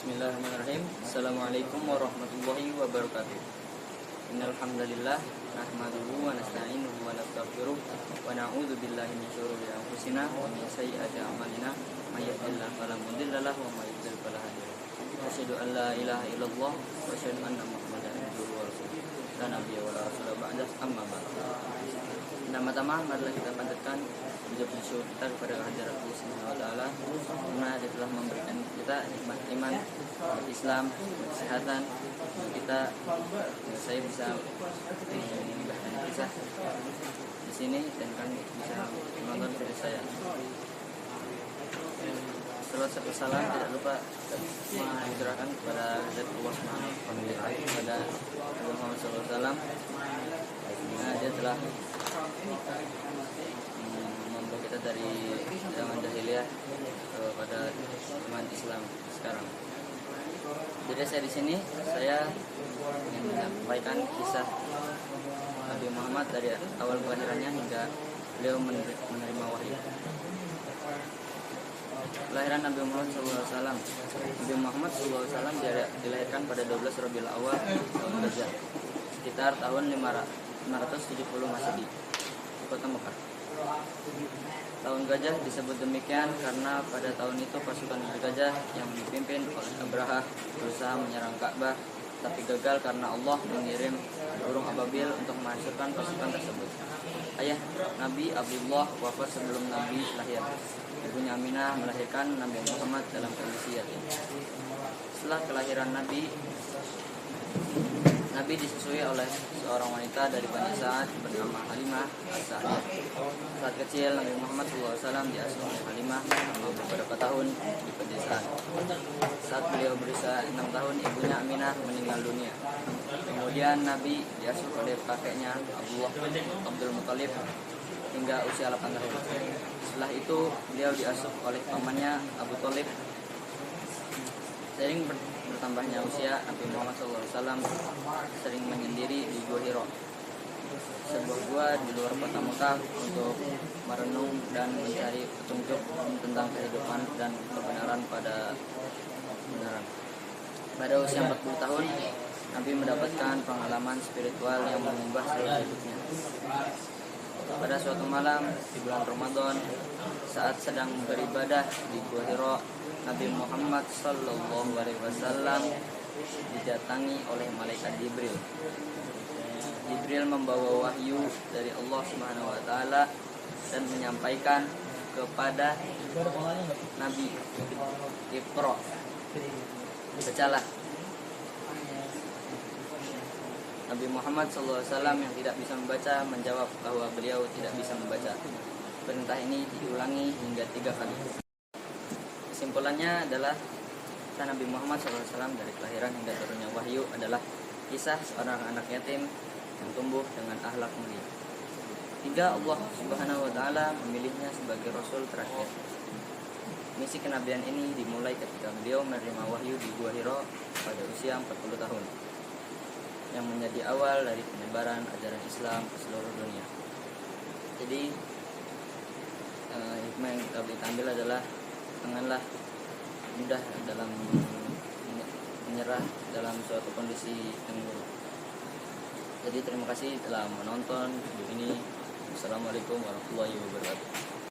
Bismillahirrahmanirrahim. Assalamualaikum warahmatullahi wabarakatuh. Innal hamdalillah nahmaduhu wa nasta'inuhu wa nastaghfiruh wa na'udzu billahi min syururi anfusina wa min sayyiati a'malina may yahdihillahu fala mudilla lahu wa may yudlil fala hadiya lahu. Asyhadu an la ilaha illallah wa asyhadu anna Muhammadan abduhu wa rasuluh. La nabiyya wa la rasula ba'da, amma ba'd. Pertama-tama marilah kita panjatkan puja syukur kita kepada kehadirat Allah Subhanahu wa taala karena Dia telah memberikan kita nikmat iman, Islam, kesehatan untuk kita. Saya bisa menambahkan kisah di sini dan kan bisa menonton video saya. Salawat serta salam tidak lupa mengajarkan kepada Allah Subhanahu wa taala, kepada Nabi Muhammad SAW. Dia telah membawa kita dari zaman jahiliyah kepada iman Islam sekarang. Jadi saya di sini ingin menyampaikan kisah Nabi Muhammad dari awal kelahirannya hingga beliau menerima wahyu. Kelahiran Nabi Muhammad SAW. Nabi Muhammad SAW dilahirkan pada 12 Rabiul Awal tahun Gajah, sekitar tahun 570 Masehi, di kota Mekah. Tahun Gajah disebut demikian karena pada tahun itu pasukan Gajah yang dipimpin oleh Abraha berusaha menyerang Ka'bah, tapi gagal karena Allah mengirim burung ababil untuk menghancurkan pasukan tersebut. Ayah Nabi Abdullah wafat sebelum Nabi lahir. Ibunya Aminah melahirkan Nabi Muhammad dalam kondisi yatim. Setelah kelahiran Nabi disusui oleh seorang wanita dari Bani Sa'ad bernama Halimah As-Sa'diyah. Saat kecil Nabi Muhammad SAW diasuh oleh Halimah selama beberapa tahun di pedesaan. Saat beliau berusia 6 tahun, ibunya Aminah meninggal dunia. Kemudian Nabi diasuh oleh kakeknya Abdul Muthalib hingga usia 8 tahun. Setelah itu beliau diasuh oleh pamannya Abu Thalib. Sering bertambahnya usia, Nabi Muhammad SAW sering menyendiri di Gua Hiro, sebuah gua di luar kota Mekah, untuk merenung dan mencari petunjuk tentang kehidupan dan kebenaran pada kebenaran. Pada usia 40 tahun, Nabi mendapatkan pengalaman spiritual yang mengubah seluruh hidupnya. Pada suatu malam di bulan Ramadan, saat sedang beribadah di Gua Hiro, Nabi Muhammad SAW didatangi oleh malaikat Jibril. Jibril membawa wahyu dari Allah Subhanahu wa taala dan menyampaikan kepada Nabi, Iqra, bacalah. Nabi Muhammad SAW yang tidak bisa membaca menjawab bahwa beliau tidak bisa membaca. Perintah ini diulangi hingga 3 kali. Kesimpulannya adalah kisah Nabi Muhammad SAW dari kelahiran hingga turunnya wahyu adalah kisah seorang anak yatim yang tumbuh dengan akhlak mulia, hingga Allah Subhanahu wa taala memilihnya sebagai rasul terakhir. Misi kenabian ini dimulai ketika beliau menerima wahyu di Gua Hiro pada usia 40 tahun, yang menjadi awal dari penyebaran ajaran Islam ke seluruh dunia. Jadi hikmah yang kita ambil adalah janganlah mudah dalam menyerah dalam suatu kondisi yang buruk. Jadi terima kasih telah menonton video ini. Assalamualaikum warahmatullahi wabarakatuh.